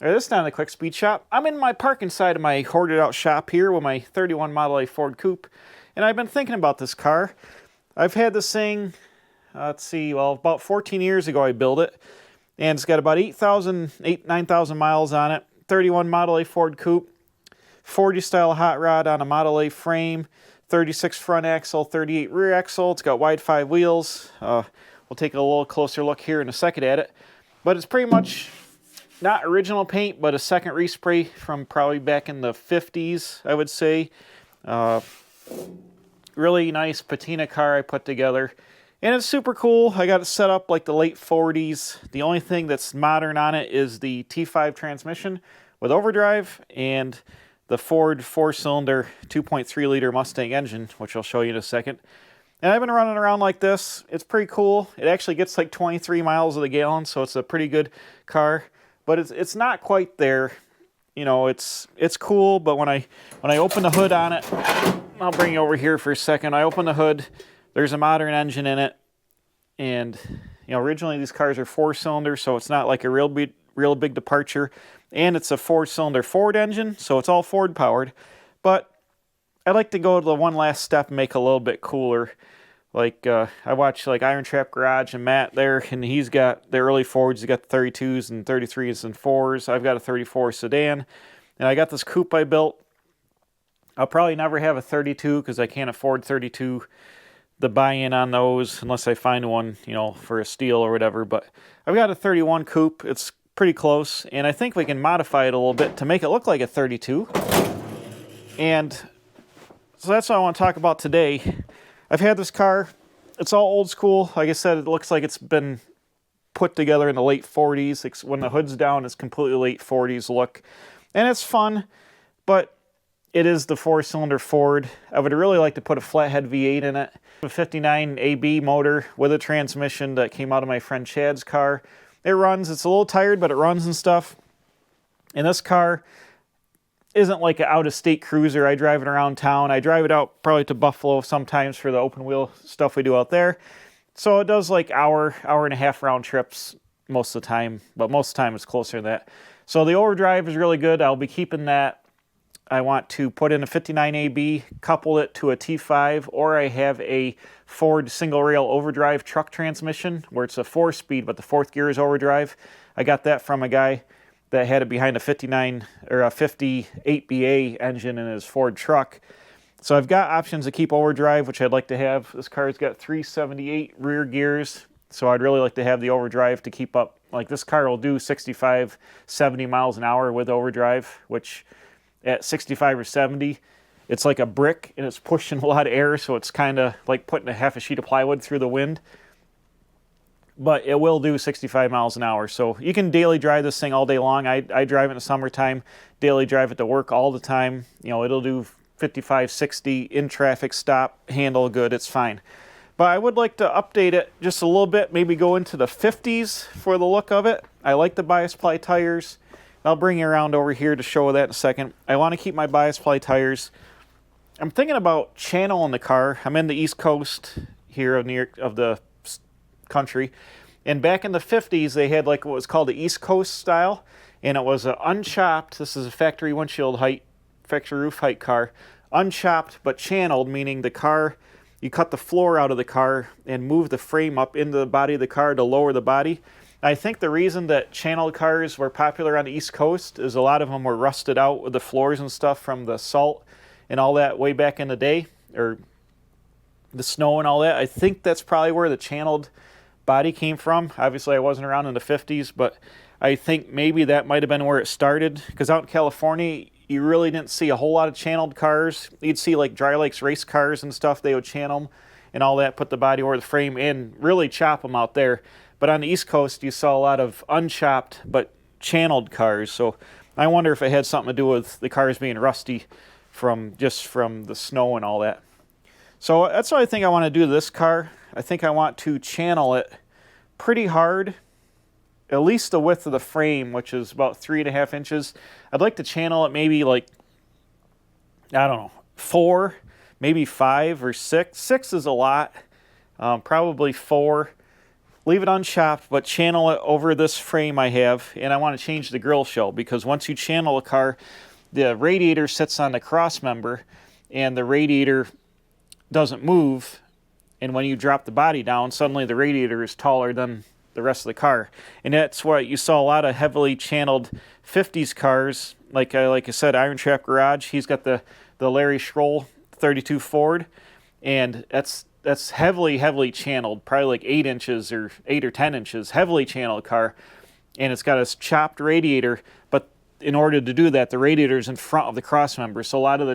This time the Quick Speed Shop. I'm in my parking side of my hoarded out shop here with my 31 Model A Ford Coupe, and I've been thinking about this car. I've had this thing, let's see, well, about 14 years ago I built it, and it's got about 9,000 miles on it. 31 Model A Ford Coupe, 40 style hot rod on a Model A frame, 36 front axle, 38 rear axle. It's got wide 5 wheels. We'll take a little closer look here in a second at it, but it's pretty much not original paint, but a second respray from probably back in the 50s, I would say. Really nice patina car I put together. And it's super cool. I got it set up like the late 40s. The only thing that's modern on it is the T5 transmission with overdrive and the Ford 4-cylinder 2.3 liter Mustang engine, which I'll show you in a second. And I've been running around like this. It's pretty cool. It actually gets like 23 miles of the gallon, so it's a pretty good car. But it's not quite there. You know, it's cool, but when I open the hood on it, I'll bring you over here for a second. I open the hood, there's a modern engine in it. And, you know, originally these cars are 4-cylinder, so it's not like a real big departure. And it's a 4-cylinder Ford engine, so it's all Ford powered. But I like to go to the one last step and make it a little bit cooler. Like, I watch like Iron Trap Garage and Matt there, and he's got the early Fords. He's got the 32s and 33s and 4s. I've got a 34 sedan, and I got this coupe I built. I'll probably never have a 32 because I can't afford 32, the buy-in on those, unless I find one, you know, for a steal or whatever. But I've got a 31 coupe. It's pretty close, and I think we can modify it a little bit to make it look like a 32. And so that's what I want to talk about today. I've had this car. It's all old school. Like I said, it looks like it's been put together in the late 40s. When the hood's down, it's completely late 40s look. And it's fun, but it is the 4-cylinder Ford. I would really like to put a flathead V8 in it. A 59 AB motor with a transmission that came out of my friend Chad's car. It runs. It's a little tired, but it runs and stuff. And this car isn't like an out-of-state cruiser. I drive it around town. I drive it out probably to Buffalo sometimes for the open wheel stuff we do out there. So it does like hour and a half round trips most of the time, but most of the time it's closer to that. So the overdrive is really good. I'll be keeping that. I want to put in a 59 AB, couple it to a T5, or I have a Ford single rail overdrive truck transmission where it's a 4-speed, but the 4th gear is overdrive. I got that from a guy that had it behind a 59 or a 58 BA engine in his Ford truck. So I've got options to keep overdrive, which I'd like to have. This car's got 378 rear gears, so I'd really like to have the overdrive to keep up. Like this car will do 65, 70 miles an hour with overdrive, which at 65 or 70, it's like a brick and it's pushing a lot of air, so it's kind of like putting a half a sheet of plywood through the wind. But it will do 65 miles an hour. So you can daily drive this thing all day long. I drive it in the summertime, daily drive it to work all the time. You know, it'll do 55, 60 in traffic, stop, handle good, it's fine. But I would like to update it just a little bit, maybe go into the 50s for the look of it. I like the bias ply tires. I'll bring you around over here to show that in a second. I want to keep my bias ply tires. I'm thinking about channeling the car. I'm in the East Coast here of the country, and back in the 50s they had like what was called the East Coast style, and it was an unchopped, this is a factory windshield height, factory roof height car, unchopped but channeled, meaning the car, you cut the floor out of the car and move the frame up into the body of the car to lower the body. I think the reason that channeled cars were popular on the East Coast is a lot of them were rusted out with the floors and stuff from the salt and all that way back in the day, or the snow and all that. I think that's probably where the channeled body came from. Obviously I wasn't around in the 50s, but I think maybe that might have been where it started, because out in California you really didn't see a whole lot of channeled cars. You'd see like Dry Lakes race cars and stuff, they would channel them and all that, put the body over the frame and really chop them out there. But on the East Coast you saw a lot of unchopped but channeled cars. So I wonder if it had something to do with the cars being rusty from the snow and all that. So that's what I think I want to do to this car. I think I want to channel it pretty hard, at least the width of the frame, which is about 3.5 inches. I'd like to channel it maybe like, I don't know, 4, maybe 5 or 6. 6 is a lot, probably 4. leave it unchopped, but channel it over this frame I have, and I want to change the grill shell, because once you channel a car, the radiator sits on the cross member, and the radiator doesn't move, and when you drop the body down, suddenly the radiator is taller than the rest of the car. And that's what you saw a lot of heavily channeled 50s cars, like I said, Iron Trap Garage. He's got the Larry Schroll 32 Ford, and that's heavily channeled, probably like 8 inches or 8 or 10 inches, heavily channeled car, and it's got a chopped radiator. But in order to do that, the radiator is in front of the cross member. So a lot of the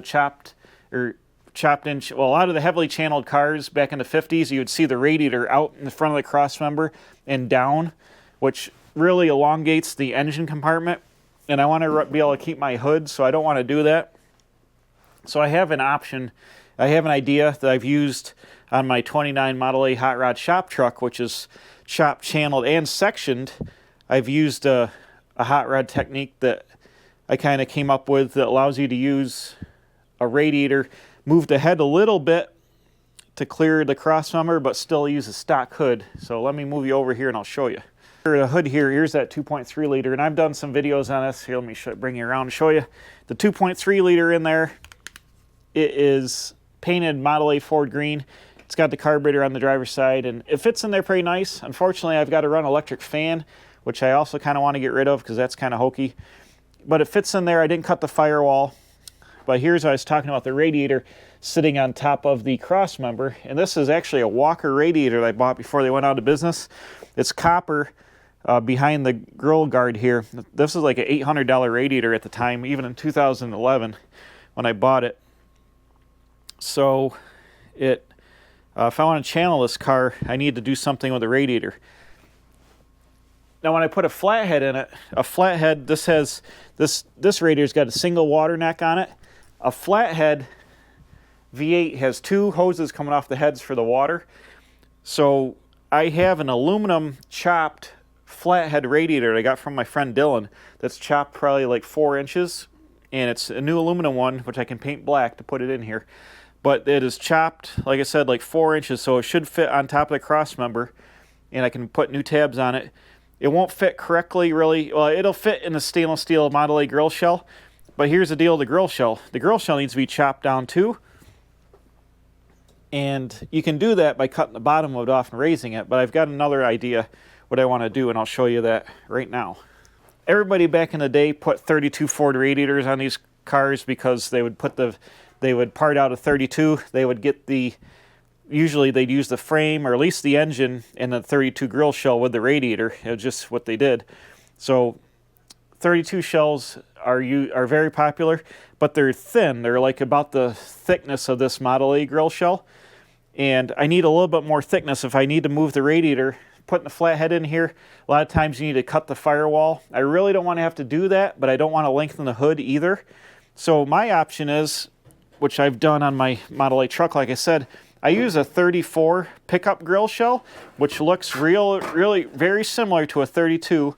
a lot of the heavily channeled cars back in the 50s, you would see the radiator out in the front of the cross member and down, which really elongates the engine compartment. And I want to be able to keep my hood, so I don't want to do that. So I have an option. I have an idea that I've used on my 29 Model A hot rod shop truck, which is chopped, channeled, and sectioned. I've used a hot rod technique that I kind of came up with that allows you to use a radiator, move the head a little bit to clear the cross member, but still use a stock hood. So let me move you over here and I'll show you. The hood here, here's that 2.3 liter, and I've done some videos on this. Here, let me bring you around and show you. The 2.3 liter in there, it is painted Model A Ford green. It's got the carburetor on the driver's side, and it fits in there pretty nice. Unfortunately, I've got to run electric fan, which I also kind of want to get rid of because that's kind of hokey. But it fits in there. I didn't cut the firewall. But here's what I was talking about, the radiator sitting on top of the cross member. And this is actually a Walker radiator that I bought before they went out of business. It's copper behind the grill guard here. This is like an $800 radiator at the time, even in 2011 when I bought it. So if I want to channel this car, I need to do something with the radiator. Now when I put a flathead in it, a flathead, this radiator's got a single water neck on it. A flathead V8 has 2 hoses coming off the heads for the water. So I have an aluminum chopped flathead radiator that I got from my friend Dylan that's chopped probably like 4 inches. And it's a new aluminum one, which I can paint black to put it in here. But it is chopped, like I said, like 4 inches, so it should fit on top of the cross member. And I can put new tabs on it. It won't fit correctly, really. Well, it'll fit in the stainless steel Model A grill shell. But here's the deal with the grill shell. The grill shell needs to be chopped down too. And you can do that by cutting the bottom of it off and raising it. But I've got another idea what I want to do, and I'll show you that right now. Everybody back in the day put 32 Ford radiators on these cars because they would part out a 32. They would get usually they'd use the frame or at least the engine and the 32 grill shell with the radiator. It was just what they did. So 32 shells are very popular, but they're thin. They're like about the thickness of this Model A grill shell. And I need a little bit more thickness if I need to move the radiator. Putting the flathead in here, a lot of times you need to cut the firewall. I really don't want to have to do that, but I don't want to lengthen the hood either. So my option is, which I've done on my Model A truck, like I said, I use a 34 pickup grill shell, which looks really very similar to a 32.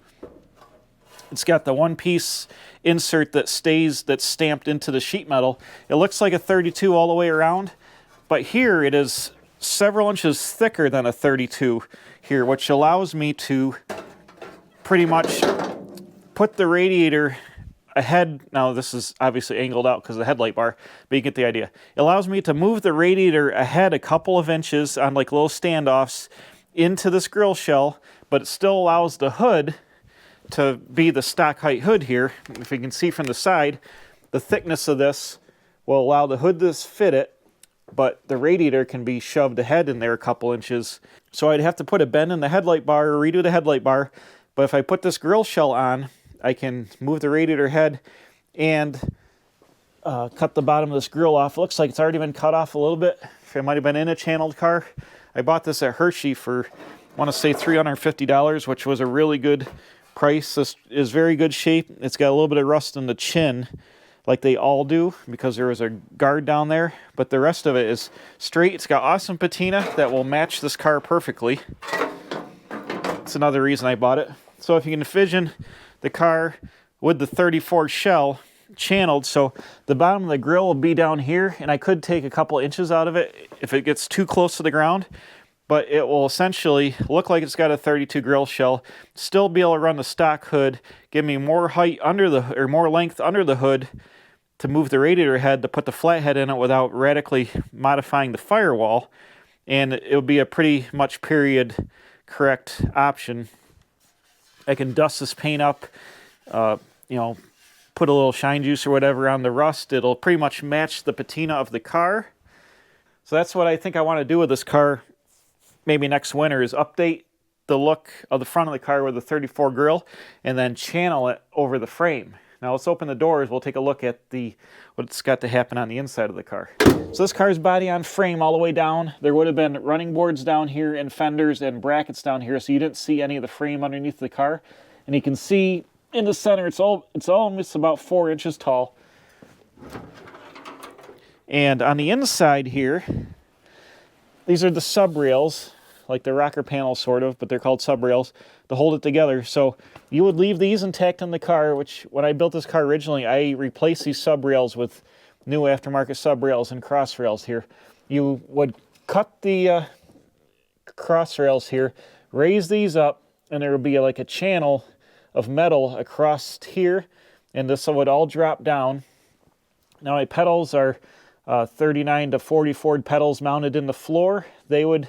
It's got the one-piece insert that's stamped into the sheet metal. It looks like a 32 all the way around, but here it is several inches thicker than a 32 here, which allows me to pretty much put the radiator ahead. Now this is obviously angled out because of the headlight bar, but you get the idea. It allows me to move the radiator ahead a couple of inches on like little standoffs into this grill shell, but it still allows the hood to be the stock height hood here. If you can see from the side, the thickness of this will allow the hood to fit it, but the radiator can be shoved ahead in there a couple inches. So I'd have to put a bend in the headlight bar or redo the headlight bar, but if I put this grill shell on, I can move the radiator head and cut the bottom of this grill off. It looks like it's already been cut off a little bit. It might have been in a channeled car. I bought this at Hershey for, I want to say $350, which was a really good price. This is very good shape. It's got a little bit of rust in the chin, like they all do, because there was a guard down there, but the rest of it is straight. It's got awesome patina that will match this car perfectly. That's another reason I bought it. So if you can envision the car with the 34 shell channeled, so the bottom of the grill will be down here, and I could take a couple inches out of it if it gets too close to the ground. but it will essentially look like it's got a 32 grill shell, still be able to run the stock hood, give me more height under the, or more length under the hood to move the radiator head to put the flathead in it without radically modifying the firewall, and it would be a pretty much period correct option. I can dust this paint up, you know, put a little shine juice or whatever on the rust. It'll pretty much match the patina of the car. So that's what I think I want to do with this car maybe next winter, is update the look of the front of the car with a 34 grill and then channel it over the frame. Now let's open the doors. We'll take a look at what's got to happen on the inside of the car. So this car's body on frame all the way down. There would have been running boards down here and fenders and brackets down here, so you didn't see any of the frame underneath the car. And you can see in the center, it's almost about 4 inches tall. And on the inside here, these are the sub rails, like the rocker panels sort of, but they're called sub rails to hold it together. So you would leave these intact in the car, which when I built this car originally, I replaced these sub rails with new aftermarket sub rails and cross rails here. You would cut the cross rails here, raise these up, and there would be like a channel of metal across here, and this would all drop down. Now my pedals are 39 to 40 Ford pedals mounted in the floor. They would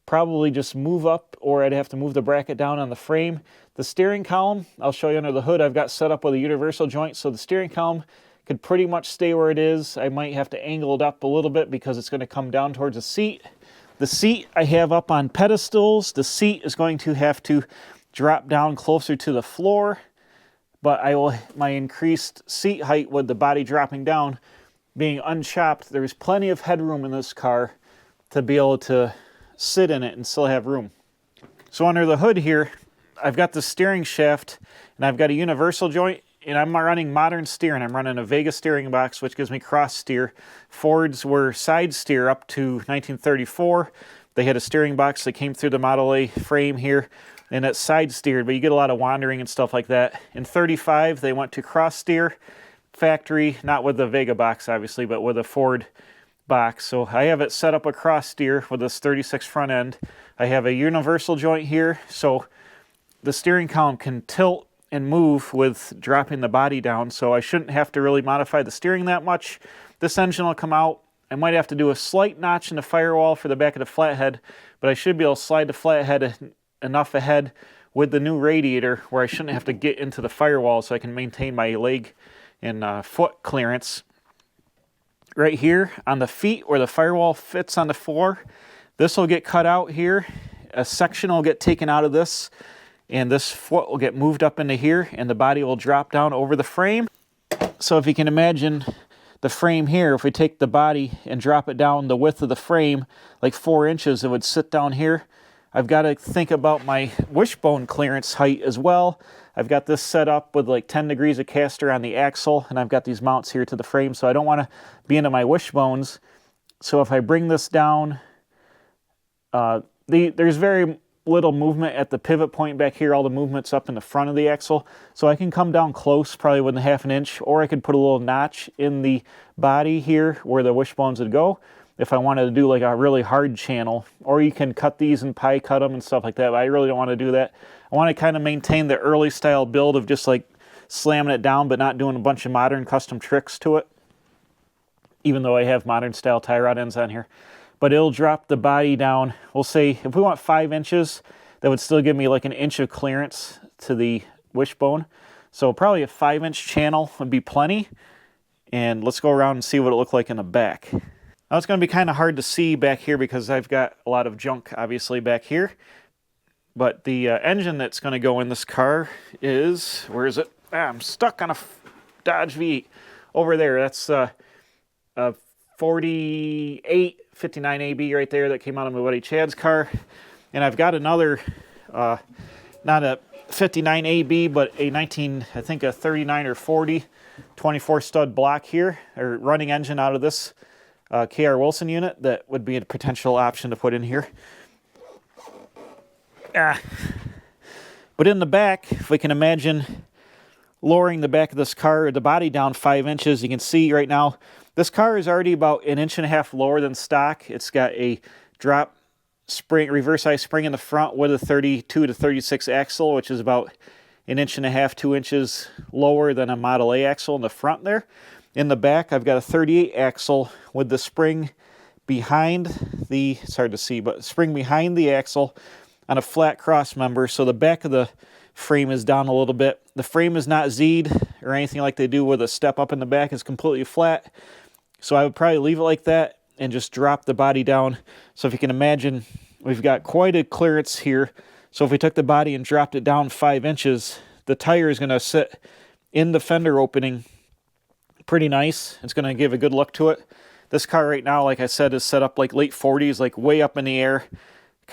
probably just move up, or I'd have to move the bracket down on the frame. The steering column, I'll show you under the hood, I've got set up with a universal joint, so the steering column could pretty much stay where it is. I might have to angle it up a little bit because it's going to come down towards the seat. The seat I have up on pedestals. The seat is going to have to drop down closer to the floor, but my increased seat height with the body dropping down being unchopped, there's plenty of headroom in this car to be able to sit in it and still have room. So under the hood here, I've got the steering shaft and I've got a universal joint, and I'm running modern steering. I'm running a Vega steering box, which gives me cross steer. Fords were side steer up to 1934. They had a steering box that came through the Model A frame here, and it's side steered, but you get a lot of wandering and stuff like that. In 35, they went to cross steer factory, not with the Vega box obviously, but with a Ford box. So I have it set up a cross steer with this 36 front end. I have a universal joint here, so the steering column can tilt and move with dropping the body down, so I shouldn't have to really modify the steering that much. This engine will come out. I might have to do a slight notch in the firewall for the back of the flathead, but I should be able to slide the flathead enough ahead with the new radiator where I shouldn't have to get into the firewall, so I can maintain my leg and foot clearance. Right here on the feet where the firewall fits on the floor, this will get cut out here. A section will get taken out of this, and this foot will get moved up into here, and the body will drop down over the frame. So if you can imagine the frame here, if we take the body and drop it down the width of the frame, like 4 inches, it would sit down here. I've got to think about my wishbone clearance height as well. I've got this set up with like 10 degrees of caster on the axle, and I've got these mounts here to the frame, so I don't want to be into my wishbones. So if I bring this down, there's very little movement at the pivot point back here. All the movement's up in the front of the axle, so I can come down close, probably within ½ an inch, or I could put a little notch in the body here where the wishbones would go if I wanted to do like a really hard channel. Or you can cut these and pie cut them and stuff like that, but I really don't want to do that. I want to kind of maintain the early style build of just like slamming it down but not doing a bunch of modern custom tricks to it, even though I have modern style tie rod ends on here. But it'll drop the body down. We'll say if we want 5 inches, that would still give me like an inch of clearance to the wishbone. So probably a 5-inch channel would be plenty. And let's go around and see what it looked like in the back. Now it's going to be kind of hard to see back here because I've got a lot of junk obviously back here. But the engine that's going to go in this car is, where is it? I'm stuck on a Dodge V8 over there. That's a 4859 AB right there that came out of my buddy Chad's car. And I've got another, not a 59 AB, but a 19, I think a 39 or 40 24 stud block here, or running engine out of this KR Wilson unit that would be a potential option to put in here. But in the back, if we can imagine lowering the back of this car, or the body down 5 inches, you can see right now this car is already about 1.5 inches lower than stock. It's got a drop spring, reverse I spring in the front with a 32 to 36 axle, which is about 1.5 to 2 inches lower than a Model A axle in the front there. In the back, I've got a 38 axle with the spring behind the, it's hard to see, but spring behind the axle on a flat cross member. So the back of the frame is down a little bit. The frame is not Z'd or anything like they do with a step up in the back. It's completely flat. So I would probably leave it like that and just drop the body down. So if you can imagine, we've got quite a clearance here. So if we took the body and dropped it down 5 inches, the tire is going to sit in the fender opening pretty nice. It's going to give a good look to it. This car right now, like I said, is set up like late 40s, like way up in the air.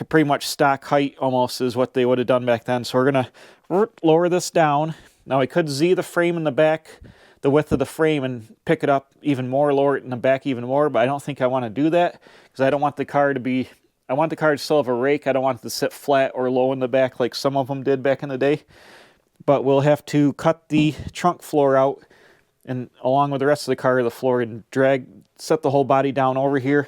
Pretty much stock height almost is what they would have done back then. So we're going to lower this down. Now I could Z the frame in the back, the width of the frame, and pick it up even more, lower it in the back even more, but I don't think I want to do that because I don't want the car to be, I want the car to still have a rake. I don't want it to sit flat or low in the back like some of them did back in the day. But we'll have to cut the trunk floor out and along with the rest of the car, the floor, and set the whole body down over here.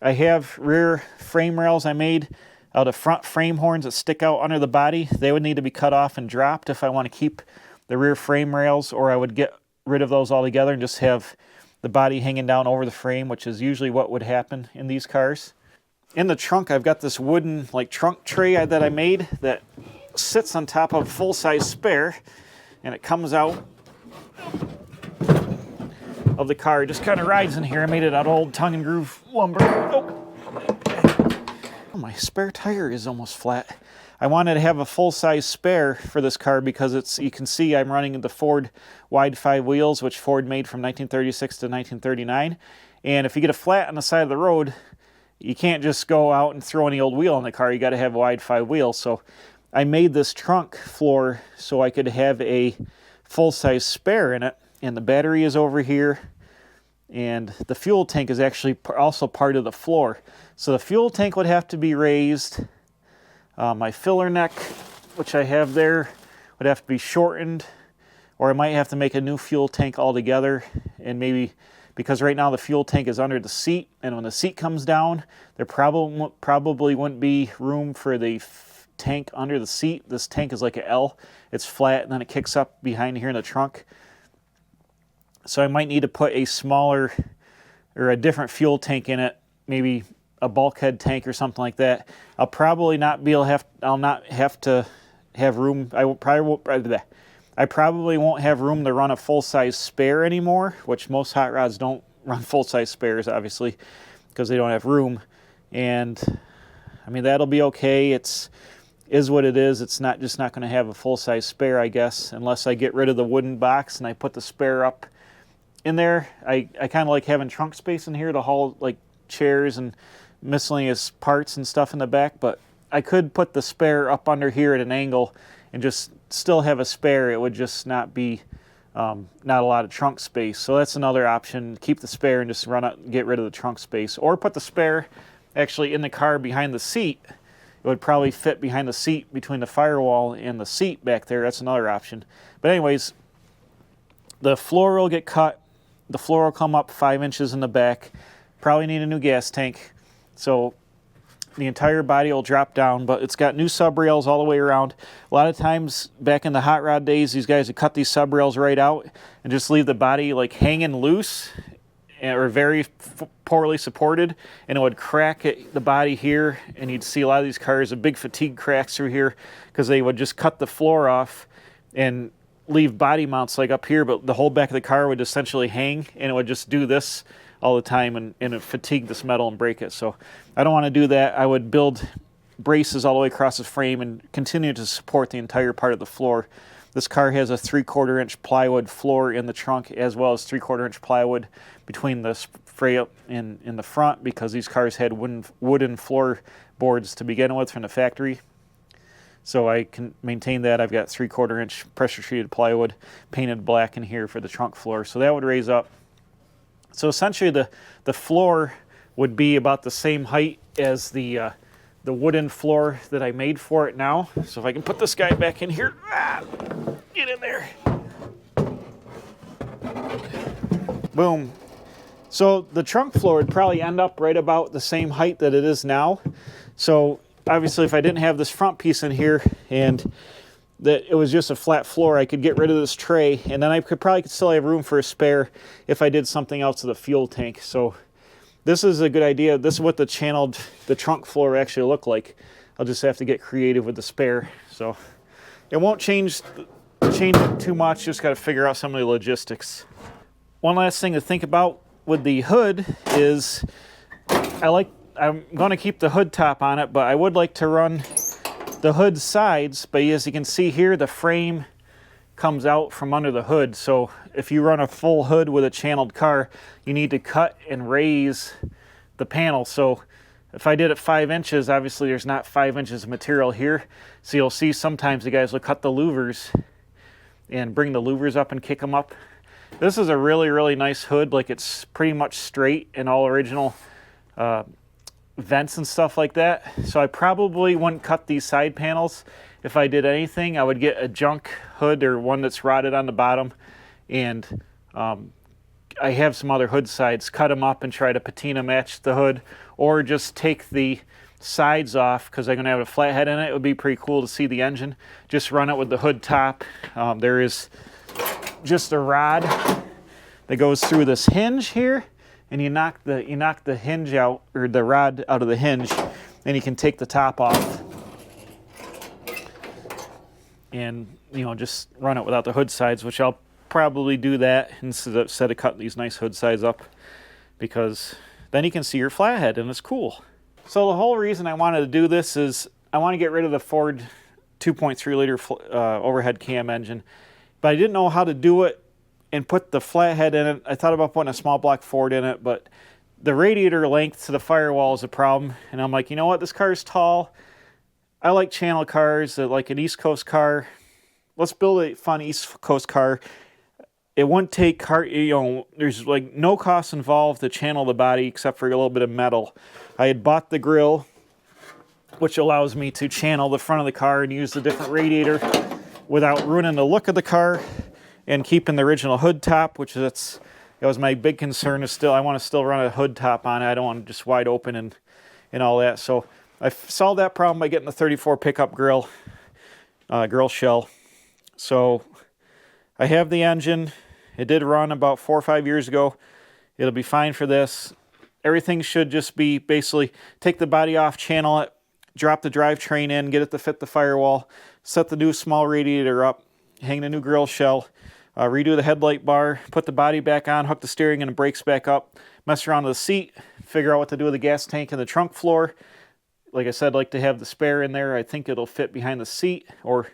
I have rear frame rails I made out of front frame horns that stick out under the body. They would need to be cut off and dropped if I want to keep the rear frame rails, or I would get rid of those altogether and just have the body hanging down over the frame, which is usually what would happen in these cars. In the trunk, I've got this wooden like trunk tray that I made that sits on top of a full-size spare, and it comes out of the car. It just kind of rides in here. I made it out of old tongue and groove lumber. Oh, my spare tire is almost flat. I wanted to have a full-size spare for this car because it's, you can see I'm running the Ford wide 5 wheels, which Ford made from 1936 to 1939. And if you get a flat on the side of the road, you can't just go out and throw any old wheel in the car. You got to have a wide 5 wheels. So I made this trunk floor so I could have a full-size spare in it. And the battery is over here, and the fuel tank is actually also part of the floor. So the fuel tank would have to be raised. My filler neck, which I have there, would have to be shortened, or I might have to make a new fuel tank altogether. And maybe, because right now the fuel tank is under the seat, and when the seat comes down, there probably wouldn't be room for the tank under the seat. This tank is like an L. It's flat, and then it kicks up behind here in the trunk. So I might need to put a smaller or a different fuel tank in it, maybe a bulkhead tank or something like that. I'll probably not be able to I'll not have to have room. I probably won't have room to run a full-size spare anymore, which most hot rods don't run full-size spares, obviously, because they don't have room. And I mean, that'll be okay. Is what it is. It's not going to have a full-size spare, I guess, unless I get rid of the wooden box and I put the spare up in there. I kind of like having trunk space in here to haul like chairs and miscellaneous parts and stuff in the back, but I could put the spare up under here at an angle and just still have a spare. It would just not be not a lot of trunk space. So that's another option. Keep the spare and just run out and get rid of the trunk space, or put the spare actually in the car behind the seat. It would probably fit behind the seat between the firewall and the seat back there. That's another option. But anyways, the floor will get cut. The floor will come up 5 inches in the back. Probably need a new gas tank. So the entire body will drop down, but it's got new sub rails all the way around. A lot of times back in the hot rod days, these guys would cut these sub rails right out and just leave the body like hanging loose or very poorly supported, and it would crack the body here, and you'd see a lot of these cars with big fatigue cracks through here because they would just cut the floor off and leave body mounts like up here, but the whole back of the car would essentially hang, and it would just do this all the time, and it fatigue this metal and break it. So I don't want to do that. I would build braces all the way across the frame and continue to support the entire part of the floor. This car has a 3/4 inch plywood floor in the trunk, as well as 3/4 inch plywood between the frame and in the front, because these cars had wooden floorboards to begin with from the factory. So I can maintain that. I've got 3/4 inch pressure treated plywood painted black in here for the trunk floor. So that would raise up. So essentially the floor would be about the same height as the wooden floor that I made for it now. So if I can put this guy back in here, get in there. Boom. So the trunk floor would probably end up right about the same height that it is now. So obviously if I didn't have this front piece in here and that it was just a flat floor, I could get rid of this tray, and then I could probably still have room for a spare if I did something else to the fuel tank. So this is a good idea. This is what the trunk floor actually look like. I'll just have to get creative with the spare. So it won't change it too much, just got to figure out some of the logistics. One last thing to think about with the hood is I'm going to keep the hood top on it, but I would like to run the hood sides. But as you can see here, the frame comes out from under the hood. So if you run a full hood with a channeled car, you need to cut and raise the panel. So if I did it 5 inches, obviously there's not 5 inches of material here. So you'll see sometimes the guys will cut the louvers and bring the louvers up and kick them up. This is a really, really nice hood. Like, it's pretty much straight and all original vents and stuff like that. So I probably wouldn't cut these side panels. If I did anything, I would get a junk hood or one that's rotted on the bottom, and I have some other hood sides, cut them up and try to patina match the hood, or just take the sides off because I'm going to have a flathead in it. It would be pretty cool to see the engine. Just run it with the hood top. There is just a rod that goes through this hinge here, and you knock the hinge out, or the rod out of the hinge, and you can take the top off and, you know, just run it without the hood sides, which I'll probably do that instead of cutting these nice hood sides up, because then you can see your flathead and it's cool. So the whole reason I wanted to do this is I want to get rid of the Ford 2.3 liter overhead cam engine, but I didn't know how to do it and put the flathead in it. I thought about putting a small block Ford in it, but the radiator length to the firewall is a problem. And I'm like, you know what? This car is tall. I like channel cars, like an East Coast car. Let's build a fun East Coast car. It wouldn't take there's like no cost involved to channel the body except for a little bit of metal. I had bought the grille, which allows me to channel the front of the car and use the different radiator without ruining the look of the car and keeping the original hood top, which that was my big concern. I want to still run a hood top on it. I don't want it just wide open and all that. So I solved that problem by getting the 34 pickup grill shell. So I have the engine. It did run about 4 or 5 years ago. It'll be fine for this. Everything should just be basically take the body off, channel it, drop the drivetrain in, get it to fit the firewall, set the new small radiator up, hang the new grill shell, redo the headlight bar, put the body back on, hook the steering and the brakes back up, mess around with the seat, figure out what to do with the gas tank and the trunk floor. Like I said, I'd like to have the spare in there. I think it'll fit behind the seat, or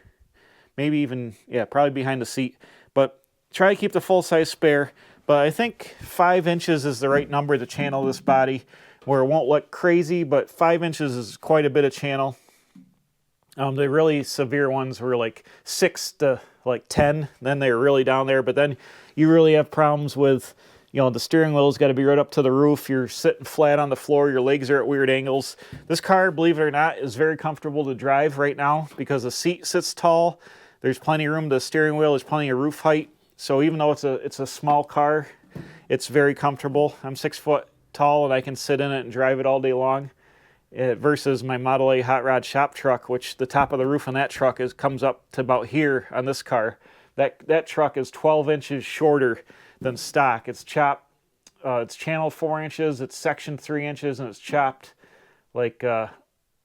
maybe even, probably behind the seat. But try to keep the full-size spare. But I think 5 inches is the right number to channel this body, where it won't look crazy, but 5 inches is quite a bit of channel. The really severe ones were like 6 to like 10. Then they were really down there. But then you really have problems with, the steering wheel's got to be right up to the roof. You're sitting flat on the floor. Your legs are at weird angles. This car, believe it or not, is very comfortable to drive right now because the seat sits tall. There's plenty of room. The steering wheel, there's plenty of roof height. So even though it's a small car, it's very comfortable. I'm 6 foot tall and I can sit in it and drive it all day long. Versus my Model A hot rod shop truck, which the top of the roof on that truck comes up to about here on this car. That truck is 12 inches shorter than stock. It's chopped. It's channeled 4 inches. It's sectioned 3 inches, and it's chopped like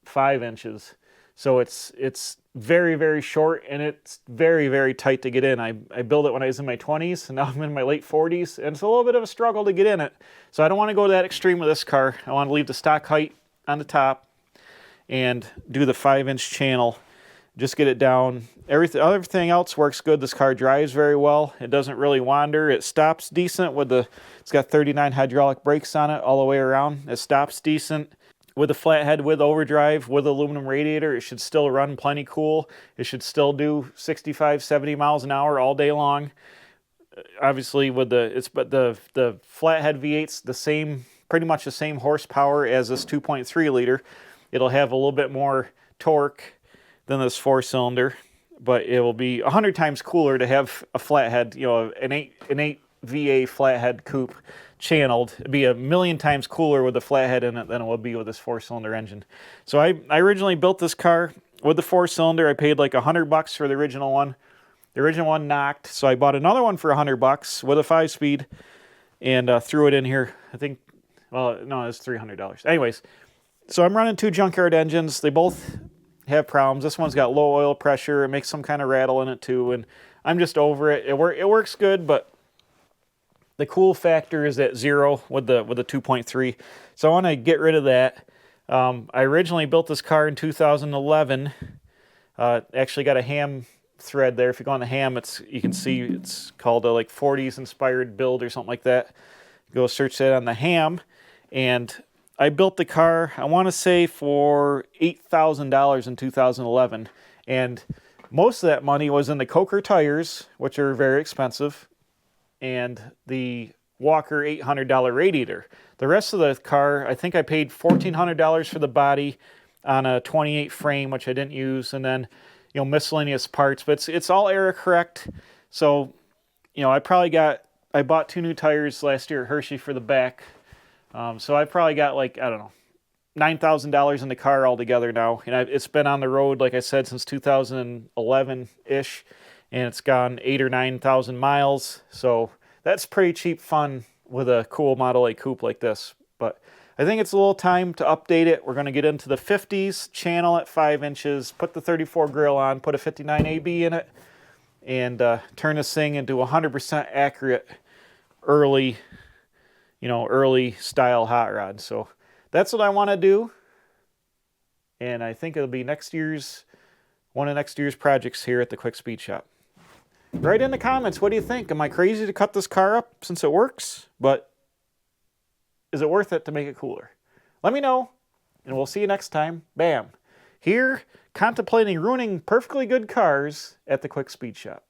5 inches. So it's very, very short, and it's very, very tight to get in. I built it when I was in my 20s, and now I'm in my late 40s, and it's a little bit of a struggle to get in it. So I don't want to go that extreme with this car. I want to leave the stock height on the top and do the 5-inch channel. Just get it down. Everything else works good. This car drives very well. It doesn't really wander. It stops decent it's got 39 hydraulic brakes on it all the way around. It stops decent. With a flathead, with overdrive, with aluminum radiator, it should still run plenty cool. It should still do 65, 70 miles an hour all day long. Obviously, but the flathead V8's pretty much the same horsepower as this 2.3 liter. It'll have a little bit more torque than this 4-cylinder, but it will be 100 times cooler to have a flathead, an 8 VA flathead coupe channeled. It'd be a million times cooler with the flathead in it than it would be with this 4-cylinder engine. So I originally built this car with the 4-cylinder. I paid like $100 for the original one. The original one knocked, so I bought another one for $100 with a 5-speed and threw it in here. I think, well, no, it's $300. Anyways, so I'm running 2 junkyard engines. They both have problems. This one's got low oil pressure. It makes some kind of rattle in it too, and I'm just over it. It works good, but the cool factor is at 0 with the 2.3. So I want to get rid of that. I originally built this car in 2011. Actually got a ham thread there. If you go on the ham, you can see it's called a like 40s inspired build or something like that. Go search that on the ham. And I built the car, I want to say, for $8,000 in 2011. And most of that money was in the Coker tires, which are very expensive, and the Walker $800 radiator. The rest of the car, I think I paid $1,400 for the body on a 28 frame, which I didn't use, and then, you know, miscellaneous parts, but it's all error correct. So, you know, I bought 2 new tires last year at Hershey for the back. So I probably got like, I don't know, $9,000 in the car altogether now. And it's been on the road, like I said, since 2011-ish, and it's gone 8,000 or 9,000 miles. So that's pretty cheap fun with a cool Model A coupe like this. But I think it's a little time to update it. We're going to get into the 50s, channel at 5 inches, put the 34 grill on, put a 59 AB in it, and turn this thing into 100% accurate early style hot rod. So that's what I want to do. And I think it'll be one of next year's projects here at the Quick Speed Shop. Write in the comments, what do you think? Am I crazy to cut this car up since it works? But is it worth it to make it cooler? Let me know, and we'll see you next time. Bam. Here, contemplating ruining perfectly good cars at the Quick Speed Shop.